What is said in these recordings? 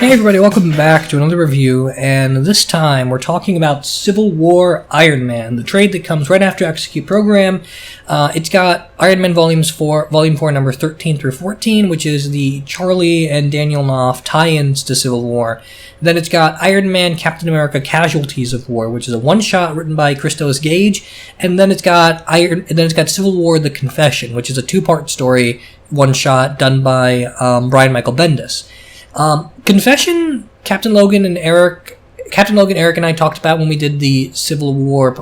Hey everybody, welcome back to another review, and this time we're talking about Civil War Iron Man, the trade that comes right after Execute Program. It's got Iron Man Volume 4, number 13 through 14, which is the Charlie and Daniel Knopf tie-ins to Civil War. Then it's got Iron Man, Captain America, Casualties of War, which is a one-shot written by Christos Gage, and then it's got Civil War: The Confession, which is a two-part story, one-shot done by Brian Michael Bendis. Confession, Captain Logan, Eric, and I talked about when we did the Civil War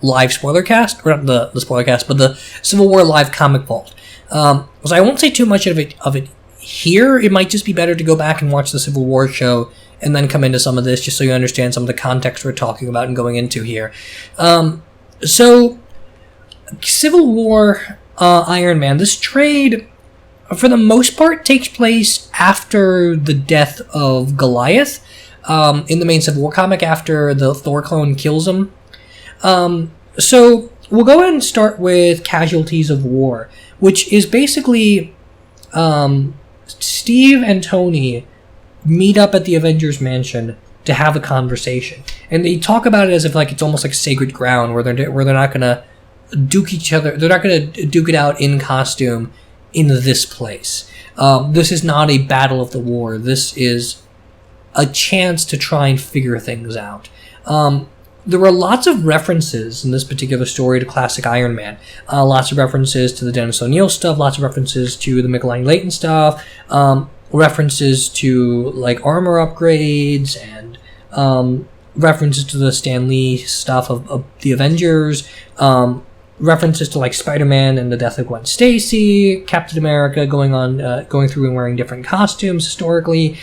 live spoiler cast, or not the spoiler cast, but the Civil War live comic vault. So I won't say too much of it here. It might just be better to go back and watch the Civil War show and then come into some of this, just so you understand some of the context we're talking about and going into here. So Civil War Iron Man, this trade, for the most part, takes place after the death of Goliath in the main Civil War comic, after the Thor clone kills him. So we'll go ahead and start with Casualties of War, which is basically Steve and Tony meet up at the Avengers Mansion to have a conversation, and they talk about it as if like it's almost like sacred ground where they're not gonna duke each other. They're not gonna duke it out in costume in this place. This is not a battle of the war. This is a chance to try and figure things out. There were lots of references in this particular story to classic Iron Man. Lots of references to the Dennis O'Neil stuff, lots of references to the Michelangelo Layton stuff, references to like armor upgrades, and references to the Stan Lee stuff of the Avengers, references to like Spider-Man and the death of Gwen Stacy, Captain America going through and wearing different costumes historically.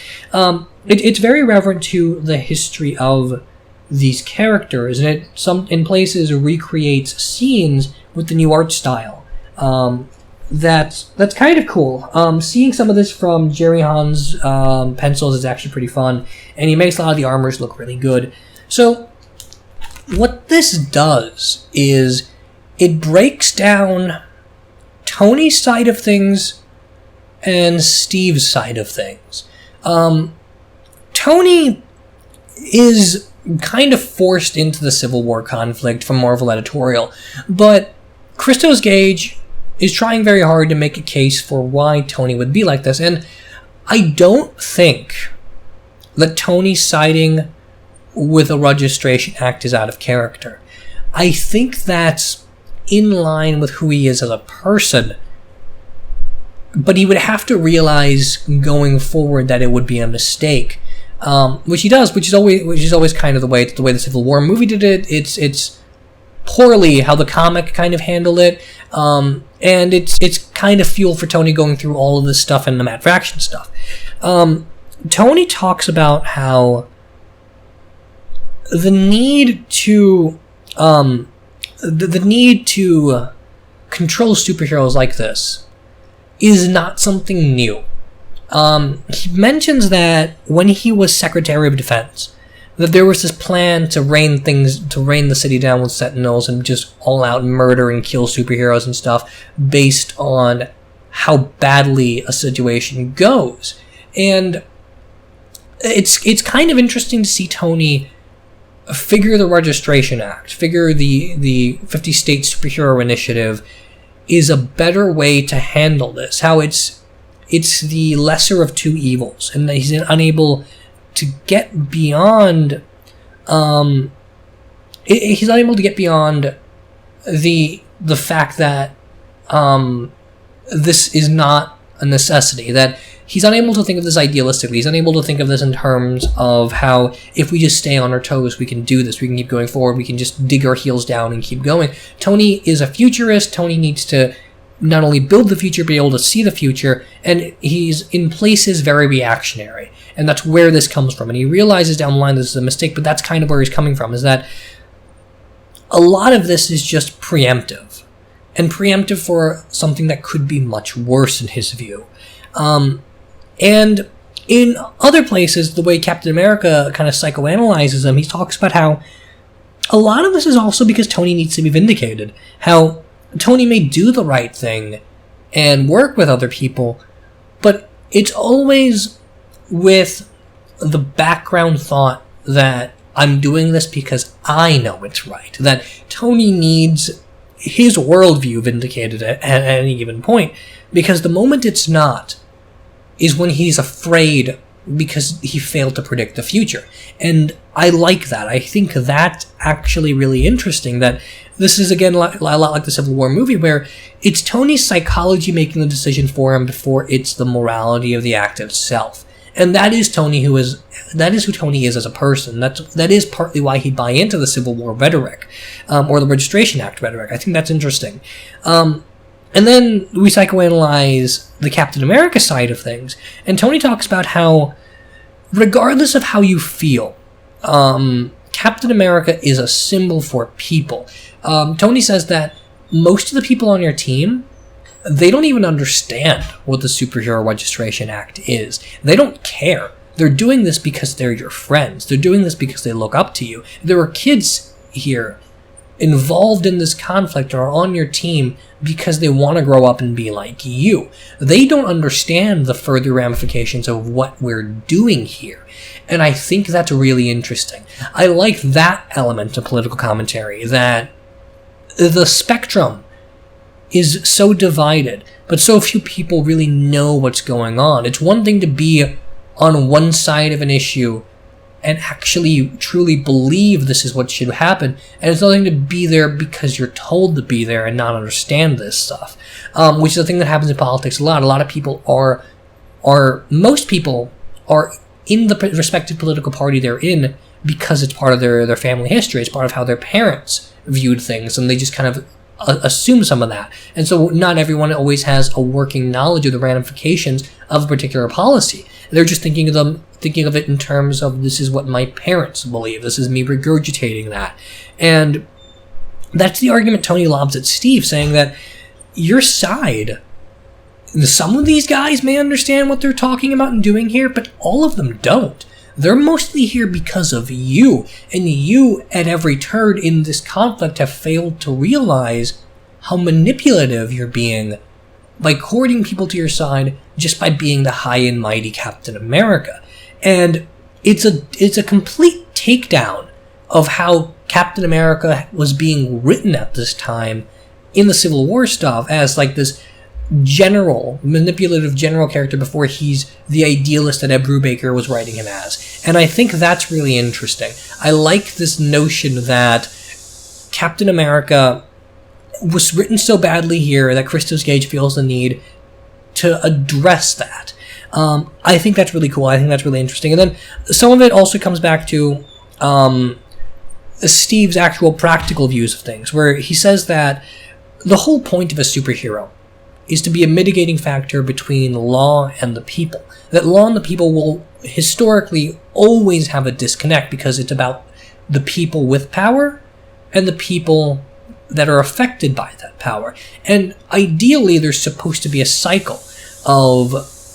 It's very reverent to the history of these characters, and it in places recreates scenes with the new art style. That's kind of cool. Seeing some of this from Jerry Hahn's pencils is actually pretty fun, and he makes a lot of the armors look really good. So what this does is it breaks down Tony's side of things and Steve's side of things. Tony is kind of forced into the Civil War conflict from Marvel editorial, but Christos Gage is trying very hard to make a case for why Tony would be like this, and I don't think that Tony siding with a registration act is out of character. I think that's in line with who he is as a person, but he would have to realize going forward that it would be a mistake, which he does, which is always kind of the way the Civil War movie did it. It's poorly how the comic kind of handled it, and it's kind of fuel for Tony going through all of this stuff and the Matt Fraction stuff. Tony talks about how the need to control superheroes like this is not something new. He mentions that when he was Secretary of Defense, that there was this plan to rain the city down with sentinels and just all out murder and kill superheroes and stuff based on how badly a situation goes. And it's kind of interesting to see Tony figure the Registration Act, figure the 50-state superhero initiative is a better way to handle this. How it's the lesser of two evils, and that he's unable to get beyond. He's unable to get beyond the fact that this is not a necessity. That he's unable to think of this idealistically. He's unable to think of this in terms of how if we just stay on our toes, we can do this. We can keep going forward. We can just dig our heels down and keep going. Tony is a futurist. Tony needs to not only build the future, but be able to see the future. And he's in places very reactionary. And that's where this comes from. And he realizes down the line this is a mistake, but that's kind of where he's coming from, is that a lot of this is just preemptive. And preemptive for something that could be much worse in his view. And in other places, the way Captain America kind of psychoanalyzes him, he talks about how a lot of this is also because Tony needs to be vindicated. How Tony may do the right thing and work with other people, but it's always with the background thought that I'm doing this because I know it's right. That Tony needs his worldview vindicated at any given point, because the moment it's not is when he's afraid because he failed to predict the future. And I like that. I think that's actually really interesting, that this is, again, a lot like the Civil War movie, where it's Tony's psychology making the decision for him before it's the morality of the act itself. And that is who Tony is as a person. That is partly why he'd buy into the Civil War rhetoric, or the Registration Act rhetoric. I think that's interesting. And then we psychoanalyze the Captain America side of things, and Tony talks about how, regardless of how you feel, Captain America is a symbol for people. Tony says that most of the people on your team, they don't even understand what the Superhero Registration Act is. They don't care. They're doing this because they're your friends. They're doing this because they look up to you. There are kids here involved in this conflict or on your team because they want to grow up and be like you. They don't understand the further ramifications of what we're doing here. And I think that's really interesting. I like that element of political commentary, that the spectrum is so divided, but so few people really know what's going on. It's one thing to be on one side of an issue and actually truly believe this is what should happen, and it's another thing to be there because you're told to be there and not understand this stuff, which is a thing that happens in politics a lot. A lot of people most people are in the respective political party they're in because it's part of their family history, it's part of how their parents viewed things, and they just kind of assume some of that. And so not everyone always has a working knowledge of the ramifications of a particular policy. They're just thinking of it in terms of, this is what my parents believe, this is me regurgitating that. And that's the argument Tony lobs at Steve, saying that your side, some of these guys may understand what they're talking about and doing here, but all of them don't. They're mostly here because of you, and you, at every turn in this conflict, have failed to realize how manipulative you're being by courting people to your side just by being the high and mighty Captain America. And it's a complete takedown of how Captain America was being written at this time in the Civil War stuff, as like this manipulative general character before he's the idealist that Ed Brubaker was writing him as. And I think that's really interesting. I like this notion that Captain America was written so badly here that Christos Gage feels the need to address that. I think that's really cool. I think that's really interesting. And then some of it also comes back to Steve's actual practical views of things, where he says that the whole point of a superhero is to be a mitigating factor between law and the people. That law and the people will historically always have a disconnect, because it's about the people with power and the people that are affected by that power. And ideally, there's supposed to be a cycle of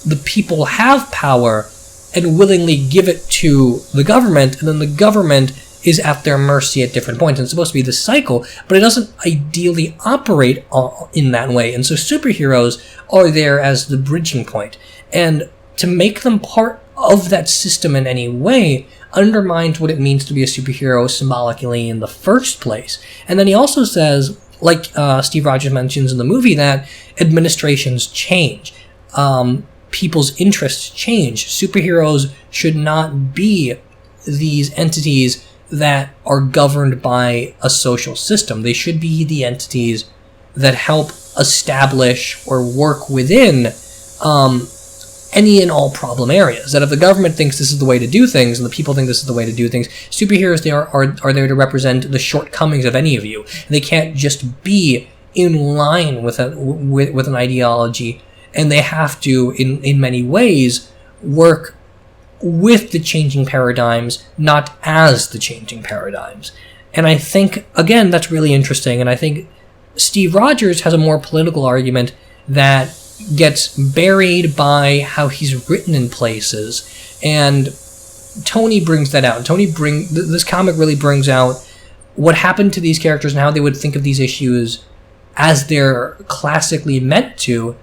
the people have power and willingly give it to the government, and then the government is at their mercy at different points. And it's supposed to be this cycle, but it doesn't ideally operate in that way. And so superheroes are there as the bridging point. And to make them part of that system in any way undermines what it means to be a superhero symbolically in the first place. And then he also says, like Steve Rogers mentions in the movie, that administrations change. People's interests change. Superheroes should not be these entities that are governed by a social system. They should be the entities that help establish or work within any and all problem areas. That if the government thinks this is the way to do things, and the people think this is the way to do things, superheroes are there to represent the shortcomings of any of you. They can't just be in line with an ideology, and they have to, in many ways, work with the changing paradigms, not as the changing paradigms. And I think, again, that's really interesting, and I think Steve Rogers has a more political argument that gets buried by how he's written in places, and Tony brings that out. This comic really brings out what happened to these characters and how they would think of these issues as they're classically meant to,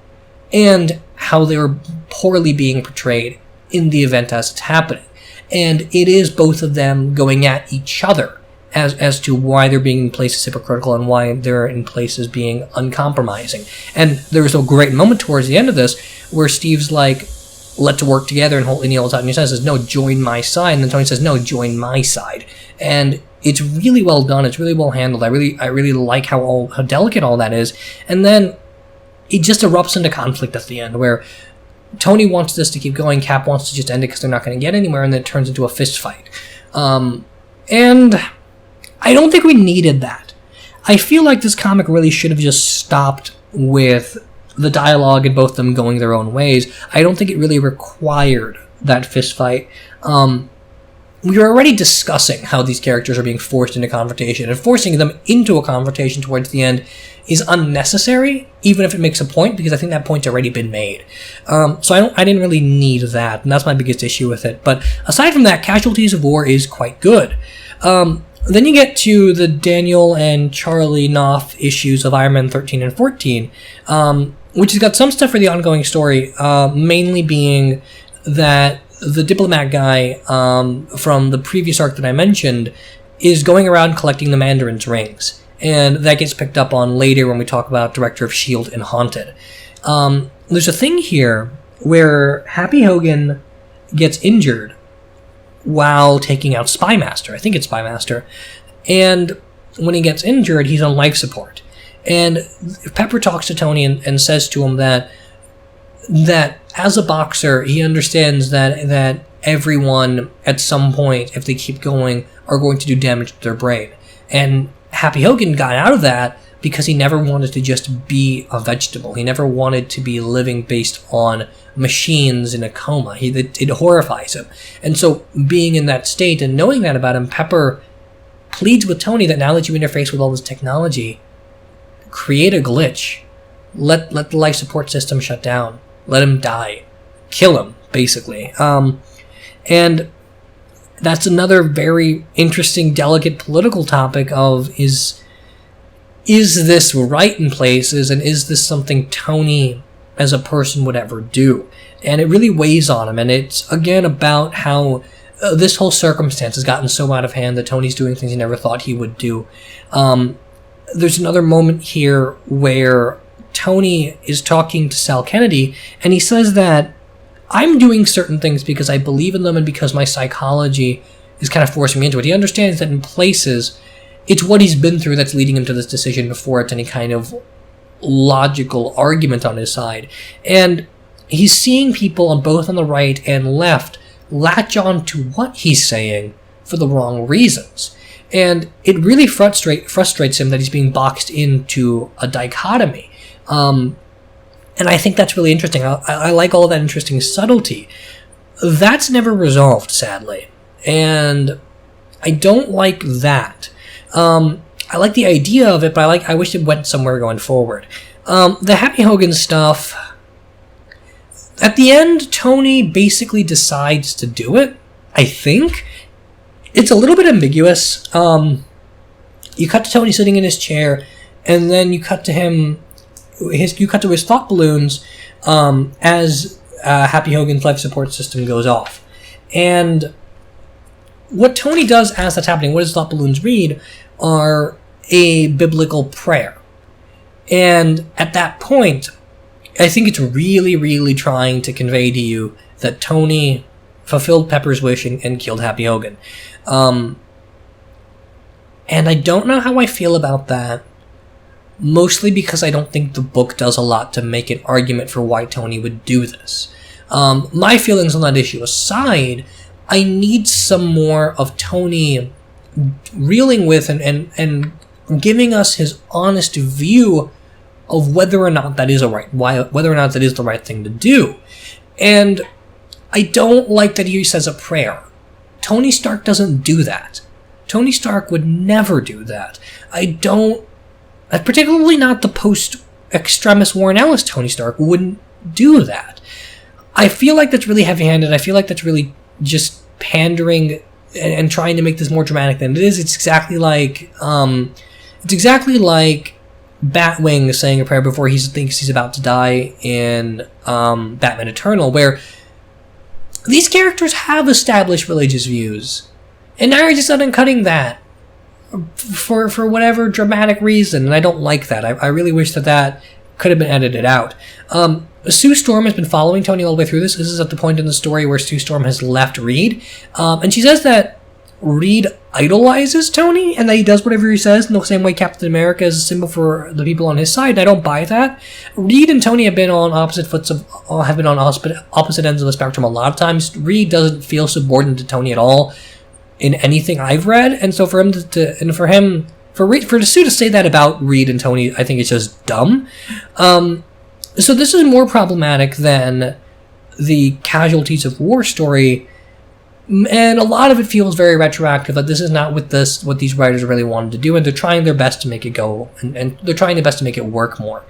and how they were poorly being portrayed in the event as it's happening. and it is both of them going at each other as to why they're being in places hypocritical and why they're in places being uncompromising. And there's a great moment towards the end of this where Steve's like, let's work together, and he holds out and he says, no, join my side, and then Tony says, no, join my side. And it's really well done, it's really well handled. I really like how delicate all that is. And then it just erupts into conflict at the end, where Tony wants this to keep going, Cap wants to just end it because they're not going to get anywhere, and then it turns into a fist fight. And I don't think we needed that. I feel like this comic really should have just stopped with the dialogue and both of them going their own ways. I don't think it really required that fist fight. We were already discussing how these characters are being forced into confrontation, and forcing them into a confrontation towards the end is unnecessary, even if it makes a point, because I think that point's already been made. So I didn't really need that, and that's my biggest issue with it. But aside from that, Casualties of War is quite good. Then you get to the Daniel and Charlie Knopf issues of Iron Man 13 and 14, which has got some stuff for the ongoing story, mainly being that the diplomat guy from the previous arc that I mentioned is going around collecting the Mandarin's rings. And that gets picked up on later when we talk about Director of S.H.I.E.L.D. and Haunted. There's a thing here where Happy Hogan gets injured while taking out Spymaster. I think it's Spymaster. And when he gets injured, he's on life support. And Pepper talks to Tony and says to him that as a boxer, he understands that everyone at some point, if they keep going, are going to do damage to their brain. And Happy Hogan got out of that because he never wanted to just be a vegetable. He never wanted to be living based on machines in a coma. It horrifies him. And so being in that state and knowing that about him, Pepper pleads with Tony that now that you interface with all this technology, create a glitch. Let the life support system shut down. Let him die. Kill him, basically. And that's another very interesting, delicate political topic of is this right in places, and is this something Tony as a person would ever do? And it really weighs on him, and it's, again, about how this whole circumstance has gotten so out of hand that Tony's doing things he never thought he would do. There's another moment here where Tony is talking to Sal Kennedy, and he says that I'm doing certain things because I believe in them and because my psychology is kind of forcing me into it. He understands that in places, it's what he's been through that's leading him to this decision before it's any kind of logical argument on his side. And he's seeing people on both on the right and left latch on to what he's saying for the wrong reasons. And it really frustrates him that he's being boxed into a dichotomy. And I think that's really interesting. I like all of that interesting subtlety. That's never resolved, sadly. And I don't like that. I like the idea of it, but I wish it went somewhere going forward. The Happy Hogan stuff, at the end, Tony basically decides to do it, I think. It's a little bit ambiguous. You cut to Tony sitting in his chair, and then you cut to him... You cut to his thought balloons as Happy Hogan's life support system goes off. And what Tony does as that's happening, what his thought balloons read, are a biblical prayer. And at that point, I think it's really, really trying to convey to you that Tony fulfilled Pepper's wish and killed Happy Hogan. And I don't know how I feel about that. Mostly because I don't think the book does a lot to make an argument for why Tony would do this. My feelings on that issue aside, I need some more of Tony reeling with and giving us his honest view of whether or not that is whether or not that is the right thing to do. And I don't like that he says a prayer. Tony Stark doesn't do that. Tony Stark would never do that. Particularly not the post-extremis Warren Ellis Tony Stark wouldn't do that. I feel like that's really heavy-handed. I feel like that's really just pandering and trying to make this more dramatic than it is. It's exactly like Batwing saying a prayer before he thinks he's about to die in Batman Eternal, where these characters have established religious views, and now you're just undercutting that for whatever dramatic reason, and I don't like that. I really wish that could have been edited out. Sue Storm has been following Tony all the way through this. This is at the point in the story where Sue Storm has left Reed, and she says that Reed idolizes Tony, and that he does whatever he says in the same way Captain America is a symbol for the people on his side. And I don't buy that. Reed and Tony have been on opposite ends of the spectrum a lot of times. Reed doesn't feel subordinate to Tony at all in anything I've read, and so for Sue to say that about Reed and Tony, I think it's just dumb. So this is more problematic than the Casualties of War story, and a lot of it feels very retroactive, that this is not what these writers really wanted to do, and they're trying their best to make it go, and they're trying their best to make it work more.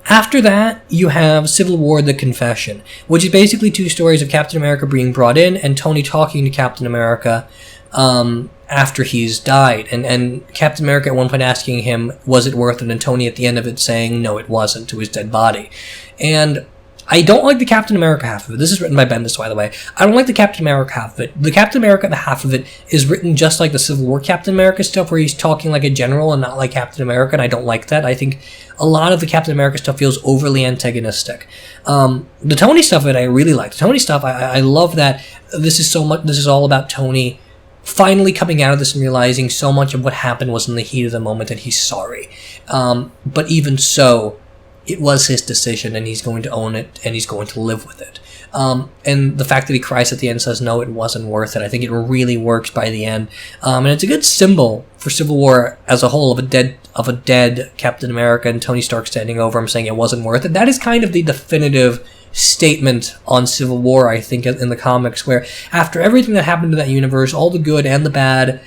After that, you have Civil War: The Confession, which is basically 2 stories of Captain America being brought in and Tony talking to Captain America after he's died, and Captain America at one point asking him, was it worth it, and Tony at the end of it saying, no, it wasn't, to his dead body. And I don't like the Captain America half of it. This is written by Bendis, by the way. I don't like the Captain America half of it. The Captain America half of it is written just like the Civil War Captain America stuff, where he's talking like a general and not like Captain America, and I don't like that. I think a lot of the Captain America stuff feels overly antagonistic. The Tony stuff of it I really like. The Tony stuff, I love that this is all about Tony finally coming out of this and realizing so much of what happened was in the heat of the moment and he's sorry. But even so, it was his decision, and he's going to own it, and he's going to live with it. And the fact that he cries at the end and says, no, it wasn't worth it, I think it really works by the end. And it's a good symbol for Civil War as a whole, of a dead Captain America and Tony Stark standing over him saying it wasn't worth it. That is kind of the definitive statement on Civil War, I think, in the comics, where after everything that happened to that universe, all the good and the bad,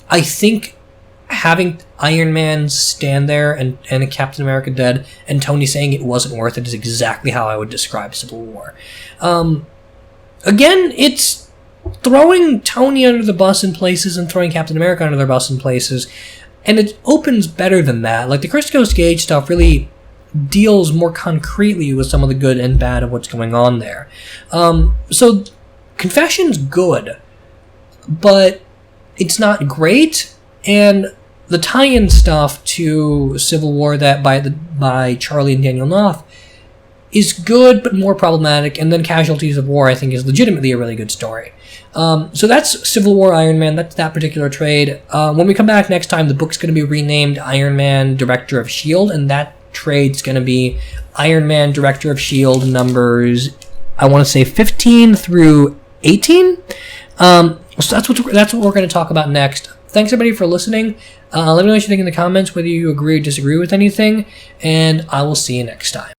I think having Iron Man stand there and Captain America dead and Tony saying it wasn't worth it is exactly how I would describe Civil War. Again, it's throwing Tony under the bus in places and throwing Captain America under the bus in places, and it opens better than that. Like, the Christos Gage stuff really deals more concretely with some of the good and bad of what's going on there. So Confession's good, but it's not great, and the tie-in stuff to Civil War that by Charlie and Daniel Knopf is good but more problematic, and then Casualties of War I think is legitimately a really good story. So that's Civil War Iron Man, that's that particular trade. When we come back next time, the book's going to be renamed Iron Man Director of S.H.I.E.L.D., and that trade's going to be Iron Man Director of S.H.I.E.L.D. numbers, I want to say 15 through 18. So that's what we're going to talk about next. Thanks everybody for listening. Let me know what you think in the comments, whether you agree or disagree with anything, and I will see you next time.